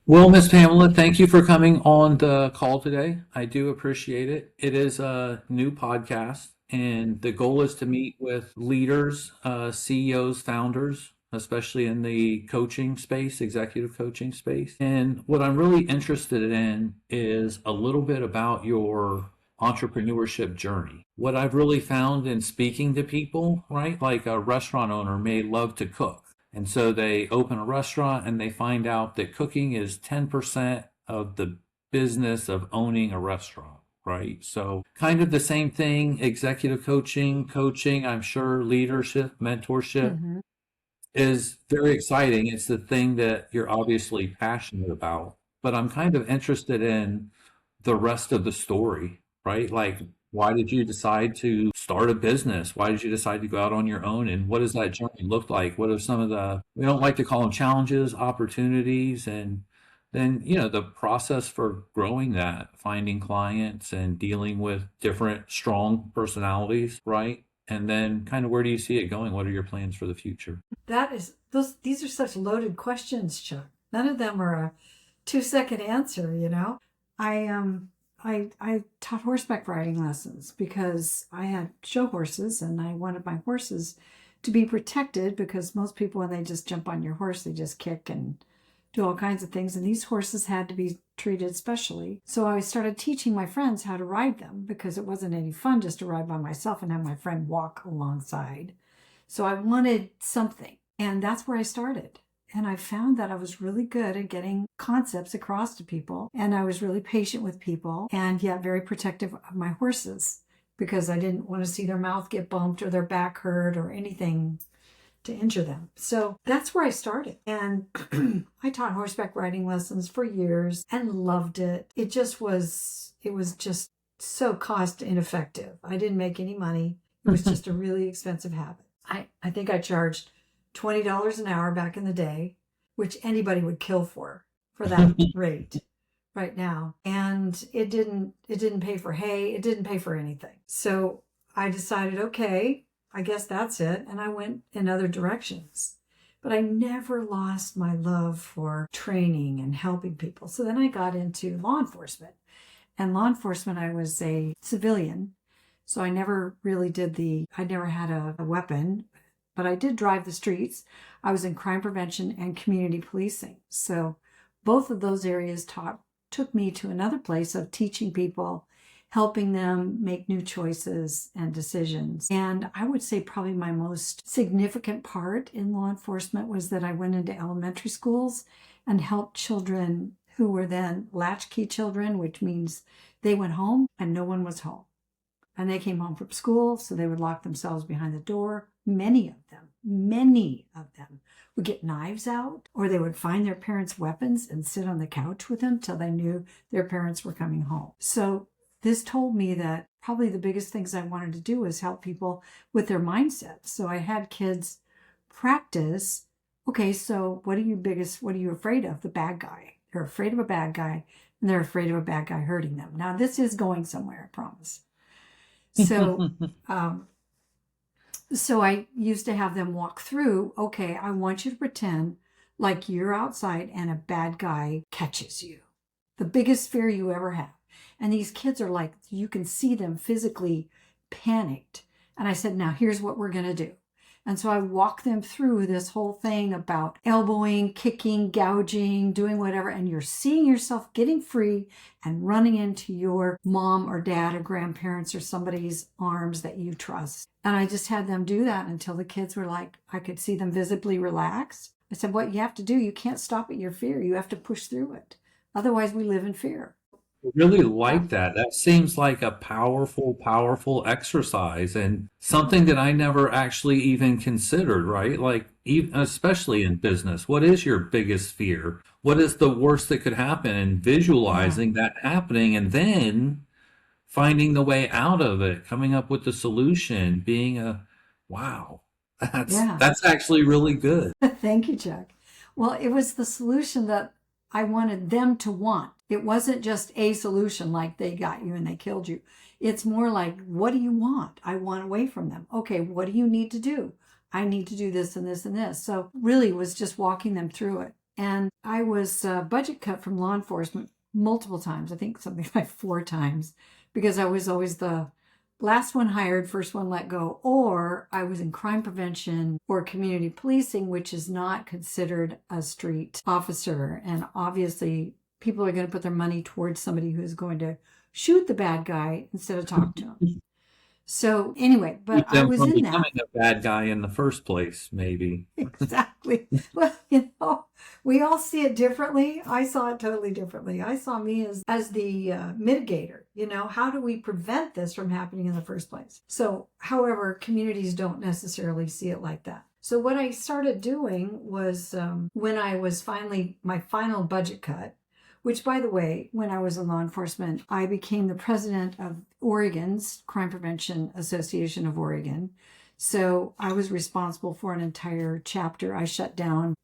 Well, Miss Pamela, thank you for coming on the call today. I do appreciate it. It is a new podcast, and the goal is to meet with leaders, CEOs, founders, especially in the coaching space, executive coaching space. And what I'm really interested in is a little bit about your entrepreneurship journey. What I've really found in speaking to people, right? Like a restaurant owner may love to cook. And so they open a restaurant and they find out that cooking is 10% of the business of owning a restaurant, right? So, kind of the same thing, executive coaching, I'm sure leadership, mentorship Hmm. is very exciting. It's the thing that you're obviously passionate about. But I'm kind of interested in the rest of the story, right? Like, why did you decide to start a business? Why did you decide to go out on your own? And what does that journey look like? What are some of the, we don't like to call them challenges, opportunities, and then, the process for growing that, finding clients and dealing with different strong personalities, right? And then kind of where do you see it going? What are your plans for the future? These are such loaded questions, Chuck. None of them are a 2-second answer, you know. I taught horseback riding lessons because I had show horses and I wanted my horses to be protected because most people when they just jump on your horse, they just kick and do all kinds of things. And these horses had to be treated specially. So I started teaching my friends how to ride them because it wasn't any fun just to ride by myself and have my friend walk alongside. So I wanted something. And that's where I started. And I found that I was really good at getting concepts across to people. And I was really patient with people and yet very protective of my horses because I didn't want to see their mouth get bumped or their back hurt or anything to injure them. So that's where I started. And I taught horseback riding lessons for years and loved it. It was just so cost ineffective. I didn't make any money. It was just a really expensive habit. I think I charged $20 an hour back in the day, which anybody would kill for that rate right now. And it didn't pay for hay, it didn't pay for anything. So I decided, okay, I guess that's it. And I went in other directions. But I never lost my love for training and helping people. So then I got into law enforcement. And law enforcement, I was a civilian. So I never really I never had a weapon, but I did drive the streets. I was in crime prevention and community policing. So both of those areas took me to another place of teaching people, helping them make new choices and decisions. And I would say probably my most significant part in law enforcement was that I went into elementary schools and helped children who were then latchkey children, which means they went home and no one was home. And they came home from school, so they would lock themselves behind the door. Many of them would get knives out, or they would find their parents' weapons and sit on the couch with them till they knew their parents were coming home. So this told me that probably the biggest things I wanted to do was help people with their mindset. So I had kids practice, okay, so what are you afraid of? The bad guy. They're afraid of a bad guy, and they're afraid of a bad guy hurting them. Now, this is going somewhere, I promise. So, um, so I used to have them walk through, okay, I want you to pretend like you're outside and a bad guy catches you. The biggest fear you ever have. And these kids are like, you can see them physically panicked. And I said, now here's what we're going to do. And so I walk them through this whole thing about elbowing, kicking, gouging, doing whatever. And you're seeing yourself getting free and running into your mom or dad or grandparents or somebody's arms that you trust. And I just had them do that until the kids were like, I could see them visibly relaxed. I said, what you have to do, you can't stop at your fear. You have to push through it. Otherwise, we live in fear. Really Yeah. like that. That seems like a powerful, powerful exercise and something that I never actually even considered, right? Like, even, especially in business, what is your biggest fear? What is the worst that could happen? And Yeah. visualizing that happening and then finding the way out of it, coming up with the solution, being wow, Yeah. that's actually really good. Thank you, Chuck. Well, it was the solution that I wanted them to want. It wasn't just a solution like they got you and they killed you. It's more like, what do you want? I want away from them. Okay, what do you need to do? I need to do this and this and this. So really it was just walking them through it. And I was budget cut from law enforcement multiple times. I think something like 4 times, because I was always the last one hired, first one let go, or I was in crime prevention or community policing, which is not considered a street officer. And obviously, people are going to put their money towards somebody who's going to shoot the bad guy instead of talk to him. So anyway, but Keep I them was from in that. becoming a bad guy in the first place, maybe. Exactly. Well, we all see it differently. I saw it totally differently. I saw me as the mitigator. How do we prevent this from happening in the first place? So, however, communities don't necessarily see it like that. So what I started doing was when I was finally my final budget cut, which, by the way, when I was in law enforcement, I became the president of Oregon's Crime Prevention Association of Oregon. So I was responsible for an entire chapter. I shut down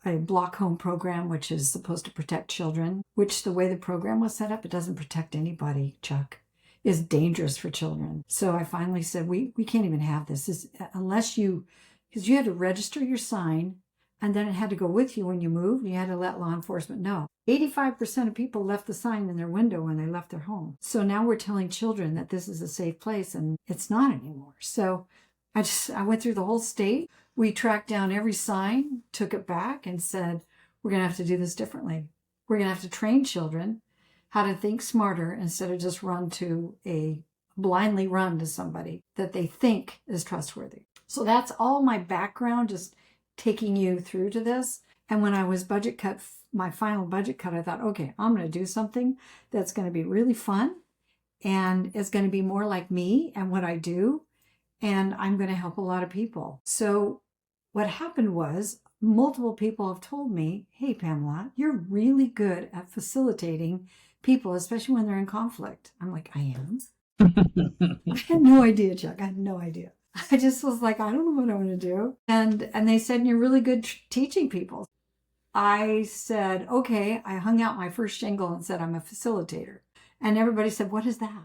a block home program, which is supposed to protect children, which the way the program was set up, it doesn't protect anybody, Chuck. It's dangerous for children. So I finally said, we can't even have this. Unless because you had to register your sign, and then it had to go with you when you moved. You had to let law enforcement know. 85% of people left the sign in their window when they left their home. So now we're telling children that this is a safe place, and it's not anymore. So I went through the whole state. We tracked down every sign, took it back, and said, we're going to have to do this differently. We're going to have to train children how to think smarter instead of just blindly run to somebody that they think is trustworthy. So that's all my background, just taking you through to this. And when I was budget cut, my final budget cut, I thought, okay, I'm going to do something that's going to be really fun, and it's going to be more like me and what I do, and I'm going to help a lot of people. So what happened was multiple people have told me, hey, Pamela, you're really good at facilitating people, especially when they're in conflict. I'm like, I am? I had no idea, Chuck. I had no idea. I just was like, I don't know what I want to do. And they said, you're really good teaching people. I said, okay. I hung out my first shingle and said, I'm a facilitator. And everybody said, what is that?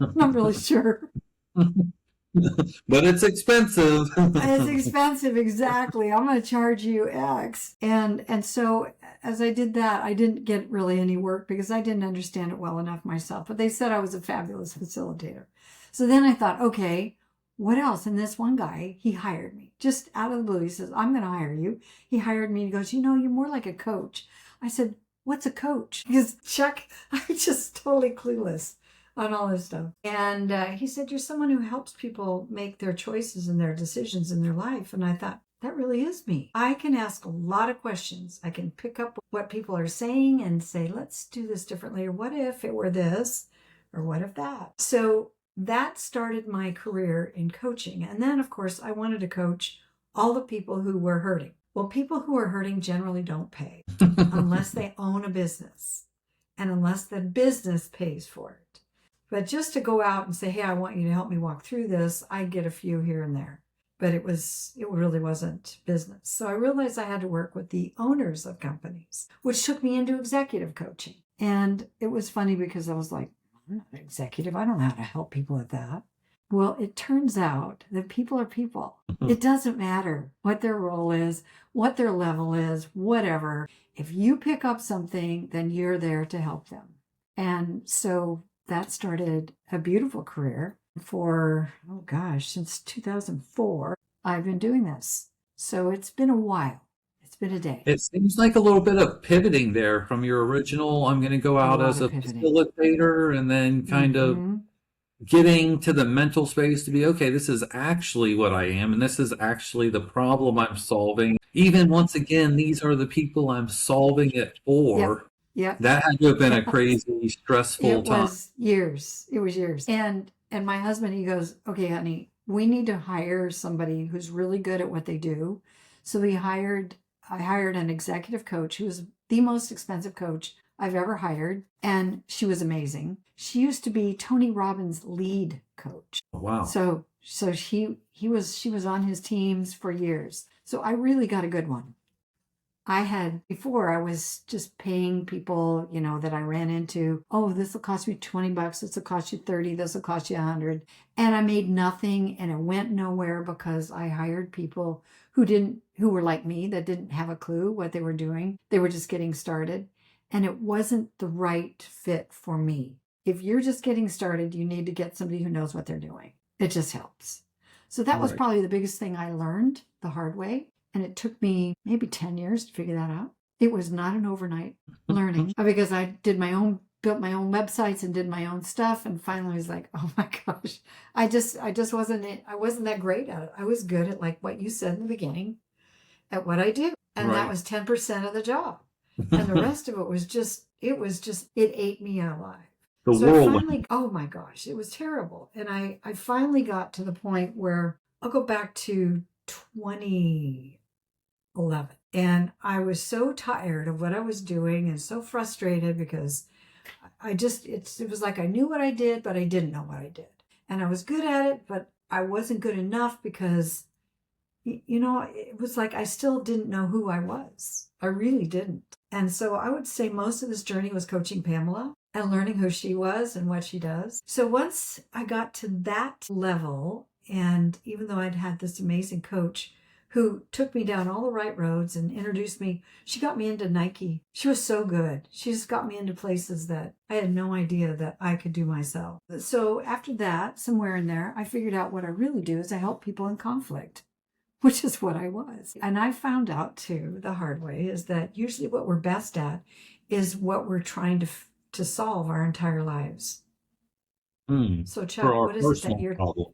I'm not really sure. But it's expensive. It's expensive, exactly. I'm going to charge you X. And so as I did that, I didn't get really any work because I didn't understand it well enough myself. But they said I was a fabulous facilitator. So then I thought, okay, what else? And this one guy, he hired me just out of the blue. He says, I'm going to hire you. He hired me. He goes, you're more like a coach. I said, what's a coach? Because Chuck, I'm just totally clueless on all this stuff. And he said, you're someone who helps people make their choices and their decisions in their life. And I thought, that really is me. I can ask a lot of questions. I can pick up what people are saying and say, let's do this differently. Or what if it were this? Or what if that? So that started my career in coaching. And then, of course, I wanted to coach all the people who were hurting. Well, people who are hurting generally don't pay unless they own a business and unless the business pays for it. But just to go out and say, hey, I want you to help me walk through this, I get a few here and there. But it really wasn't business. So I realized I had to work with the owners of companies, which took me into executive coaching. And it was funny because I was like, I'm not an executive. I don't know how to help people with that. Well, it turns out that people are people. It doesn't matter what their role is, what their level is, whatever. If you pick up something, then you're there to help them. And so that started a beautiful career for, since 2004. I've been doing this. So it's been a while. It's been a day. It seems like a little bit of pivoting there from your original, I'm going to go out as a facilitator, and then kind of getting to the mental space to be, okay, this is actually what I am, and this is actually the problem I'm solving. Even once again, these are the people I'm solving it for. Yeah. That had to have been a crazy, stressful time. It was years. And my husband, he goes, okay, honey, we need to hire somebody who's really good at what they do. So I hired an executive coach who was the most expensive coach I've ever hired. And she was amazing. She used to be Tony Robbins' lead coach. Oh, wow. So she was on his teams for years. So I really got a good one. Before I was just paying people, that I ran into, oh, this will cost me $20, this will cost you 30, this will cost you 100. And I made nothing and it went nowhere because I hired people who were like me, that didn't have a clue what they were doing. They were just getting started and it wasn't the right fit for me. If you're just getting started, you need to get somebody who knows what they're doing. It just helps. So that was Right. probably the biggest thing I learned the hard way. And it took me maybe 10 years to figure that out. It was not an overnight learning because I built my own websites and did my own stuff. And finally I was like, oh my gosh, I wasn't that great at it. I was good at like what you said in the beginning at what I do. And that Right. was 10% of the job. And the rest of it was it ate me alive. The So I whirlwind. finally, oh my gosh, it was terrible. And I finally got to the point where I'll go back to 2011. And I was so tired of what I was doing and so frustrated because it was like I knew what I did, but I didn't know what I did. And I was good at it, but I wasn't good enough because, it was like I still didn't know who I was. I really didn't. And so I would say most of this journey was coaching Pamela and learning who she was and what she does. So once I got to that level, and even though I'd had this amazing coach who took me down all the right roads and introduced me, she got me into Nike. She was so good. She just got me into places that I had no idea that I could do myself. So after that, somewhere in there, I figured out what I really do is I help people in conflict, which is what I was. And I found out too, the hard way, is that usually what we're best at is what we're trying to solve our entire lives. So For Chuck, our what is it that personal problem.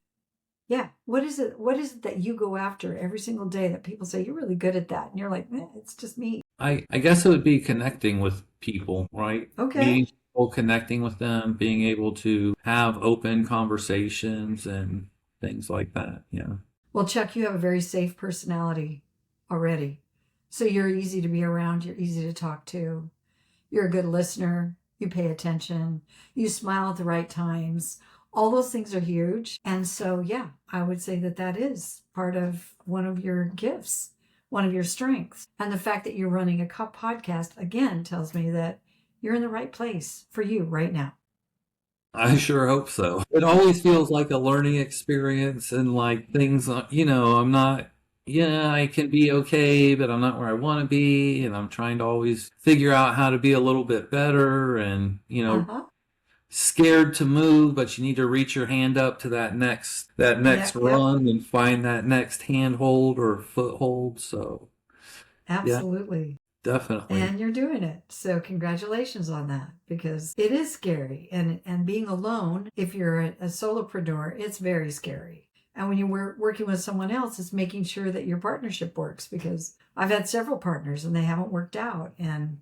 what is it that you go after every single day that people say you're really good at that? And you're like, it's just me. I guess it would be connecting with people, right? Okay. Meeting people, connecting with them, being able to have open conversations and things like that. Yeah. Well, Chuck, you have a very safe personality already. So you're easy to be around. You're easy to talk to. You're a good listener. You pay attention. You smile at the right times. All those things are huge. And so, yeah, I would say that is part of one of your gifts, one of your strengths. And the fact that you're running a podcast again tells me that you're in the right place for you right now. I sure hope so. It always feels like a learning experience and like things, I'm not, yeah, I can be okay, but I'm not where I want to be. And I'm trying to always figure out how to be a little bit better and, Uh-huh. scared to move, but you need to reach your hand up to that next Yeah, yep. rung and find that next handhold or foothold. So yeah, Absolutely. definitely. And you're doing it. So congratulations on that because it is scary. And being alone, if you're a solopreneur, it's very scary. And when you're working with someone else, it's making sure that your partnership works because I've had several partners and they haven't worked out and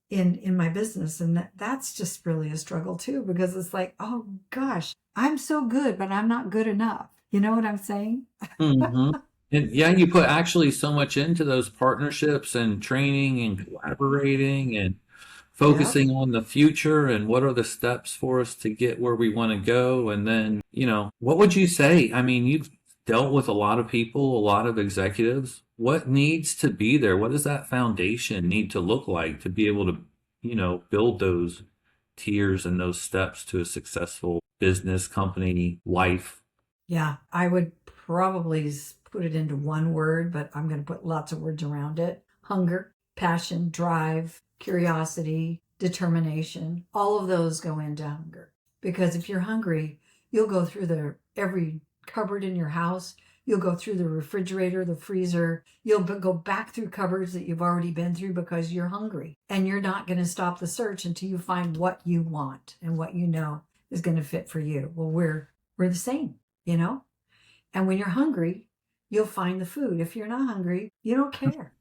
in my business. And that's just really a struggle too, because it's like, oh gosh, I'm so good, but I'm not good enough. You know what I'm saying? hmm And yeah, you put actually so much into those partnerships and training and collaborating and Yep. focusing on the future and what are the steps for us to get where we want to go. And then, what would you say? I mean, you've dealt with a lot of people, a lot of executives. What needs to be there? What does that foundation need to look like to be able to, build those tiers and those steps to a successful business, company, life? Yeah, I would probably put it into one word, but I'm going to put lots of words around it. Hunger, passion, drive, curiosity, determination. All of those go into hunger. Because if you're hungry, you'll go through every cupboard in your house. You'll go through the refrigerator, the freezer. You'll go back through cupboards that you've already been through because you're hungry. And you're not going to stop the search until you find what you want and what you know is going to fit for you. Well, we're the same, you know? And when you're hungry, you'll find the food. If you're not hungry, you don't care.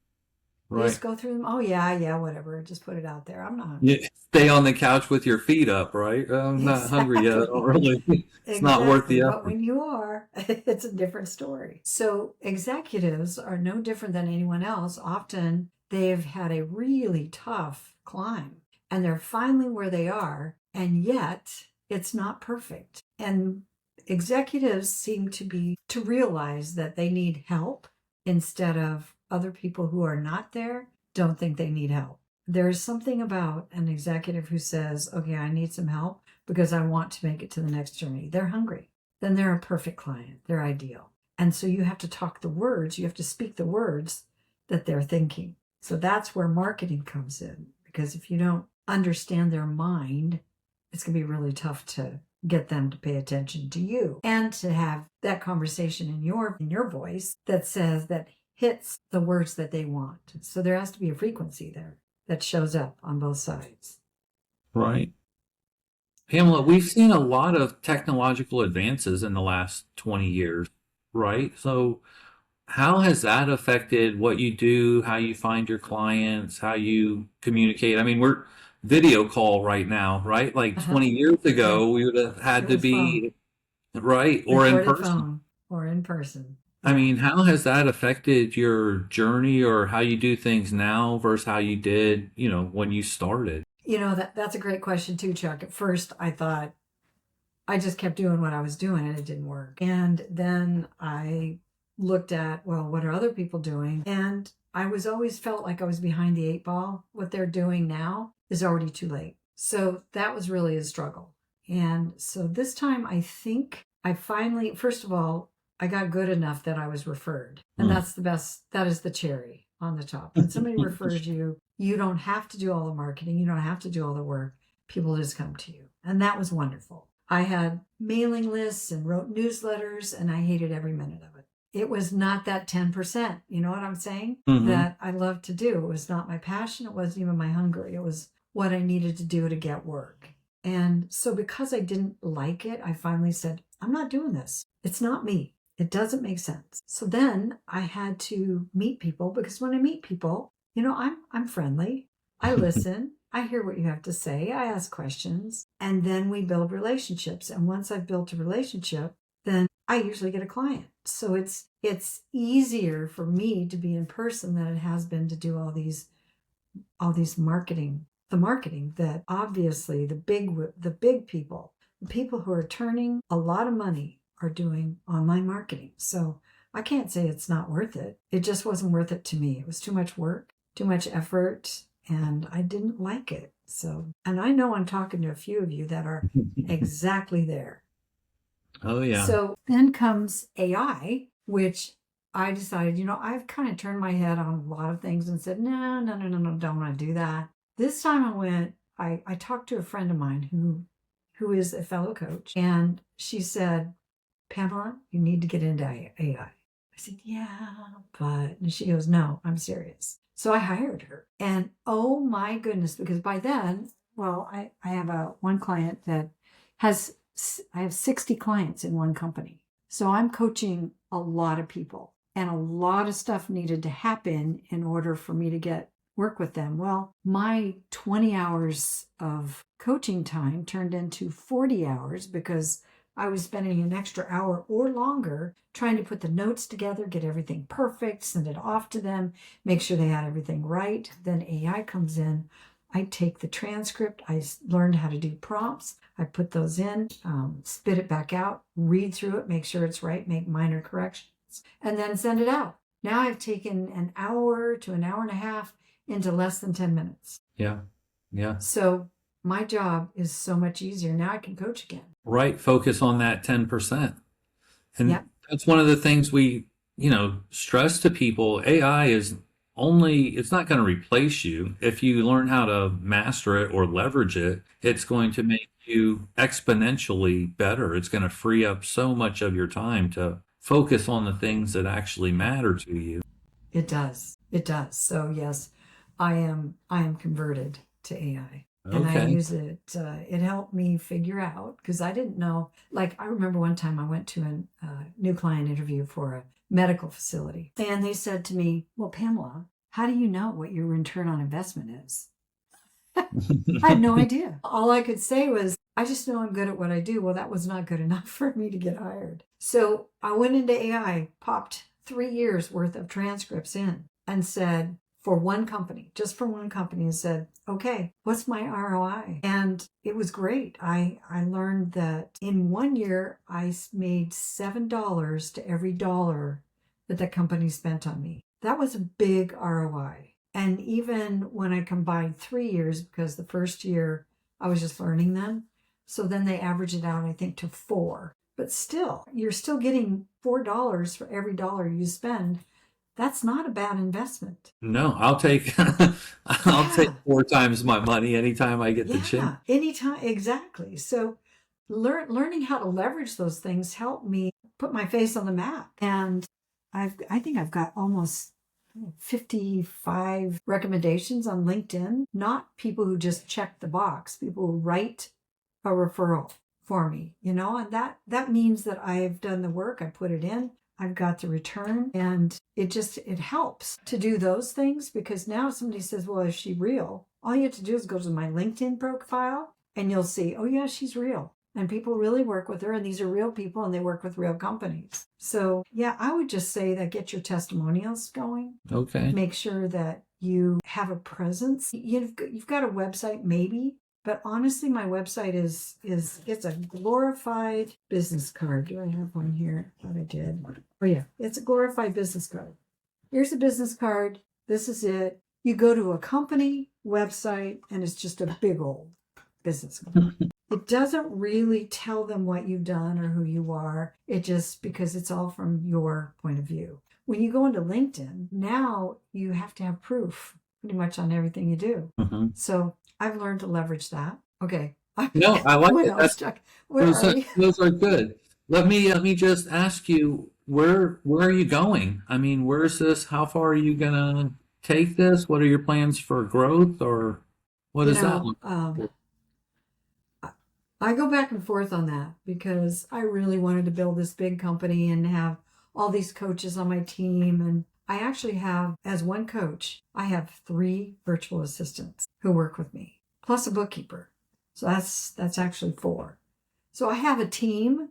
You Right. just go through them. Oh, yeah, whatever. Just put it out there. I'm not You hungry. stay on the couch with your feet up, right? I'm not hungry yet. I don't Exactly. really, it's not worth Exactly. the But effort. when you are, it's a different story. So executives are no different than anyone else. Often they've had a really tough climb and they're finally where they are. And yet it's not perfect. And executives seem to realize that they need help instead of other people who are not there don't think they need help. There's something about an executive who says, okay, I need some help because I want to make it to the next journey. They're hungry. Then they're a perfect client. They're ideal. And so you have to talk the words, you have to speak the words that they're thinking. So that's where marketing comes in, because if you don't understand their mind, it's going to be really tough to get them to pay attention to you and to have that conversation in your voice that says, that hits the words that they want. So there has to be a frequency there that shows up on both sides. Right. Pamela, we've seen a lot of technological advances in the last 20 years, right? So how has that affected what you do, how you find your clients, how you communicate? I mean, we're video call right now, right? Like 20 years Yeah. ago, we would have had It to was phone, be right or in recorded person. phone, or in person. I Yeah. mean, how has that affected your journey or how you do things now versus how you did, when you started? That's a great question too, Chuck. At first, I thought I just kept doing what I was doing and it didn't work. And then I looked at, well, what are other people doing? And I was always felt like I was behind the eight ball. What they're doing now is already too late. So that was really a struggle. And so this time I think I finally, first of all, I got good enough that I was referred. And that's the best, that is the cherry on the top. When somebody refers you, you don't have to do all the marketing. You don't have to do all the work. People just come to you. And that was wonderful. I had mailing lists and wrote newsletters, and I hated every minute of it. It was not that 10%, you know what I'm saying? Mhm. That I loved to do. It was not my passion. It wasn't even my hunger. It was what I needed to do to get work. And so because I didn't like it, I finally said, I'm not doing this. It's not me. It doesn't make sense. So then I had to meet people, because when I meet people, I'm friendly. I listen. I hear what you have to say. I ask questions, and then we build relationships. And once I've built a relationship, then I usually get a client. So it's easier for me to be in person than it has been to do all these marketing. The marketing that obviously the big people, the people who are turning a lot of money, are doing online marketing. So I can't say it's not worth it. It just wasn't worth it to me. It was too much work, too much effort, and I didn't like it. So, and I know I'm talking to a few of you that are exactly there. Oh, yeah. So then comes AI, which I decided, I've kind of turned my head on a lot of things and said, no, don't want to do that. This time I talked to a friend of mine who is a fellow coach, and she said, Pamela, you need to get into AI. I said, yeah, but, and she goes, no, I'm serious. So I hired her, and oh my goodness, because by then, well, I have one client that I have 60 clients in one company. So I'm coaching a lot of people, and a lot of stuff needed to happen in order for me to work with them. Well, my 20 hours of coaching time turned into 40 hours because I was spending an extra hour or longer trying to put the notes together, get everything perfect, send it off to them, make sure they had everything right. Then AI comes in. I take the transcript. I learned how to do prompts. I put those in, spit it back out, read through it, make sure it's right, make minor corrections, and then send it out. Now I've taken an hour to an hour and a half into less than 10 minutes. Yeah. Yeah. So my job is so much easier. Now I can coach again. Right. Focus on that 10%. And Yep. that's one of the things we, stress to people. AI it's not going to replace you. If you learn how to master it or leverage it, it's going to make you exponentially better. It's going to free up so much of your time to focus on the things that actually matter to you. It does. It does. So yes, I am converted to AI. And I Okay. use it. It helped me figure out, because I didn't know. Like, I remember one time I went to a new client interview for a medical facility, and they said to me, well, Pamela, how do you know what your return on investment is? I had no idea. All I could say was, I just know I'm good at what I do. Well, that was not good enough for me to get hired. So I went into AI, popped 3 years worth of transcripts in, and said, for one company, just for one company, and said, okay, what's my ROI? And it was great. I learned that in 1 year, I made $7 to every dollar that the company spent on me. That was a big ROI. And even when I combined 3 years, because the first year I was just learning them, so then they average it out, I think, to 4. But still, you're still getting $4 for every dollar you spend. That's not a bad investment. No, I'll take I'll take Yeah. 4 times my money anytime I get the chance. Yeah, anytime, exactly. So learning how to leverage those things helped me put my face on the map. And I think I've got almost 55 recommendations on LinkedIn, not people who just check the box, people who write a referral for me, and that means that I've done the work, I put it in, I've got the return, and it helps to do those things, because now somebody says, well, is she real? All you have to do is go to my LinkedIn profile and you'll see, oh yeah, she's real. And people really work with her, and these are real people, and they work with real companies. So yeah, I would just say that get your testimonials going. Okay. Make sure that you have a presence. You've got a website maybe, but honestly, my website is it's a glorified business card. Do I have one here? I thought I did. Oh yeah, it's a glorified business card. Here's a business card. This is it. You go to a company website, and it's just a big old business card. It doesn't really tell them what you've done or who you are. It just, because it's all from your point of view. When you go into LinkedIn, now you have to have proof pretty much on everything you do. Mm-hmm. So I've learned to leverage that. Okay. No, I like What it. else, Chuck? Where Those are are, we? those are good. Let me just ask you, where are you going? I mean, where's this? How far are you gonna take this? What are your plans for growth, or what does that look like? I go back and forth on that, because I really wanted to build this big company and have all these coaches on my team. And I actually have, as one coach, I have 3 virtual assistants who work with me, plus a bookkeeper. So that's actually 4. So I have a team,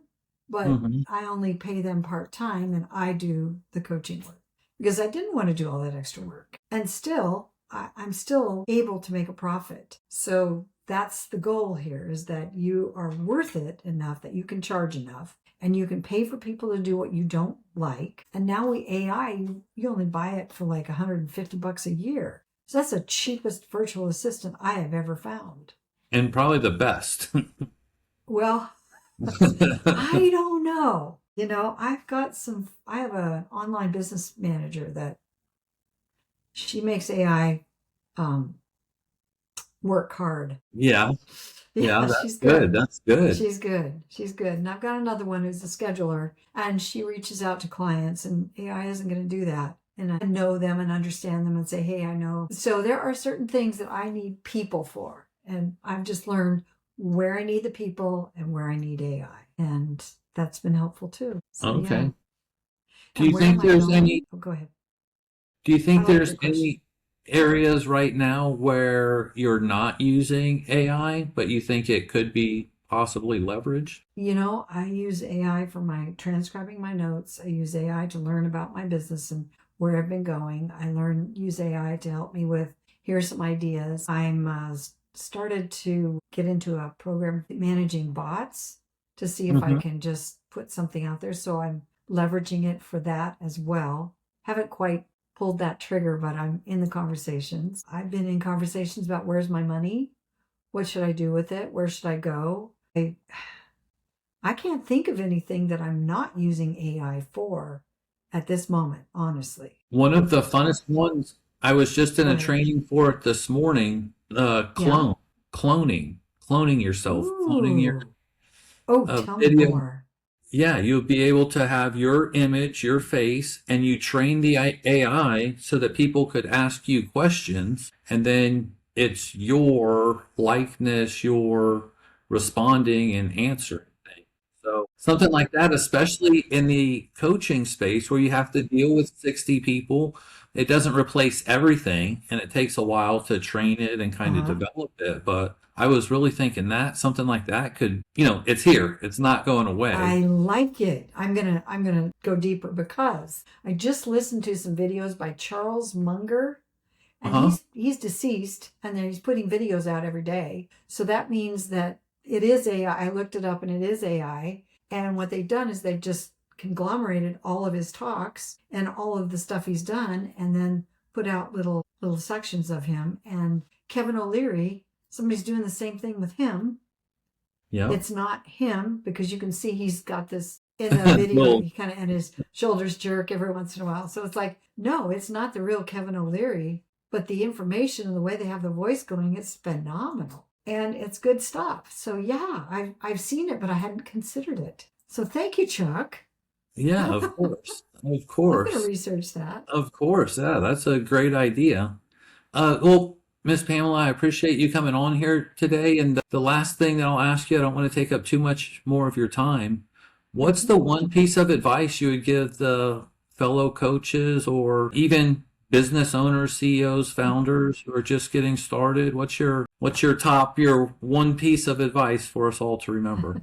but Mhm. I only pay them part-time, and I do the coaching work because I didn't want to do all that extra work. And still, I'm still able to make a profit. So that's the goal here, is that you are worth it enough that you can charge enough, and you can pay for people to do what you don't like. And now you only buy it for like $150 a year. So that's the cheapest virtual assistant I have ever found. And probably the best. Well, I don't know. I have an online business manager that she makes AI work hard. Yeah, Yeah, yeah, that's she's good. good. That's good. She's good. She's good. And I've got another one who's a scheduler, and she reaches out to clients, and AI isn't going to do that. And I know them and understand them and say, hey, I know. So there are certain things that I need people for. And I've just learned where I need the people and where I need AI. And that's been helpful too. So yeah. Okay. Do And you where am think I there's going? any Oh, go ahead. do you I think like there's your question. any areas right now where you're not using AI, but you think it could be possibly leveraged? I use AI for my transcribing my notes. I use AI to learn about my business and where I've been going. Use AI to help me with, here's some ideas. I'm started to get into a program managing bots to see if I Mm-hmm. can just put something out there. So I'm leveraging it for that as well. Haven't quite pulled that trigger, but I'm in the conversations. I've been in conversations about, where's my money? What should I do with it? Where should I go? I can't think of anything that I'm not using AI for at this moment, honestly. One of the funnest ones, I was just in Go a ahead. training for it this morning, Yeah. cloning yourself, cloning your Ooh. Oh, tell me video. more. Yeah, you'll be able to have your image, your face, and you train the AI so that people could ask you questions, and then it's your likeness, your responding and answering things. So something like that, especially in the coaching space where you have to deal with 60 people, it doesn't replace everything, and it takes a while to train it and kind of Uh-huh. develop it. But I was really thinking that something like that could, it's here. It's not going away. I like it. I'm gonna go deeper, because I just listened to some videos by Charles Munger, and Uh-huh. he's deceased, and then he's putting videos out every day. So that means that it is AI. I looked it up, and it is AI. And what they've done is they've just conglomerated all of his talks and all of the stuff he's done, and then put out little sections of him. And Kevin O'Leary, somebody's doing the same thing with him. Yeah. It's not him, because you can see he's got this in the video. Well, He kind of, and his shoulders jerk every once in a while. So it's like, no, it's not the real Kevin O'Leary, but the information and the way they have the voice going, it's phenomenal. And it's good stuff. So yeah, I've seen it, but I hadn't considered it. So thank you, Chuck. yeah, of course. Of I'm going to course. research that. Of course. Yeah, that's a great idea. Well, Miss Pamela, I appreciate you coming on here today. And the last thing that I'll ask you, I don't want to take up too much more of your time. What's the one piece of advice you would give the fellow coaches or even business owners, CEOs, founders who are just getting started? What's your one piece of advice for us all to remember?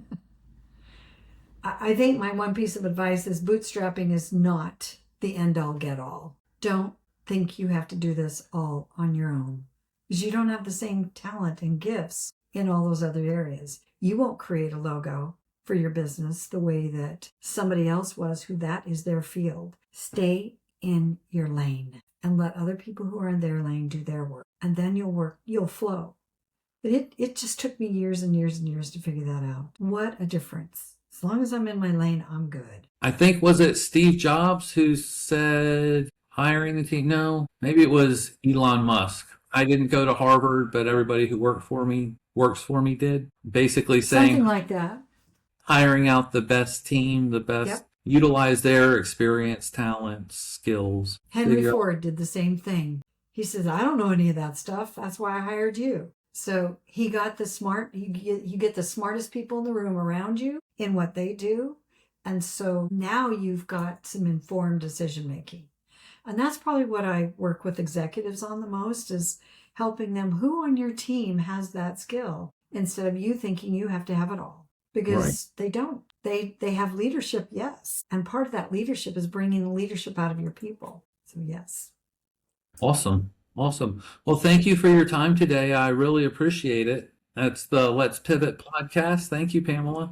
I think my one piece of advice is bootstrapping is not the end all get all. Don't think you have to do this all on your own, because you don't have the same talent and gifts in all those other areas. You won't create a logo for your business the way that somebody else was, who that is their field. Stay in your lane and let other people who are in their lane do their work, and then you'll flow. But it just took me years and years and years to figure that out. What a difference. As long as I'm in my lane, I'm good. I think, was it Steve Jobs who said hiring the team? No, maybe it was Elon Musk. I didn't go to Harvard, but everybody who works for me did. Basically saying Something like that. hiring out the best team, the best, Yep. utilize their experience, talents, skills. Henry Figure out- Ford did the same thing. He says, I don't know any of that stuff. That's why I hired you. So he got you get the smartest people in the room around you in what they do. And so now you've got some informed decision making. And that's probably what I work with executives on the most, is helping them, who on your team has that skill, instead of you thinking you have to have it all, because they don't. They have leadership, yes. And part of that leadership is bringing the leadership out of your people. So yes. Awesome. Awesome. Well, thank you for your time today. I really appreciate it. That's the Let's Pivot podcast. Thank you, Pamela.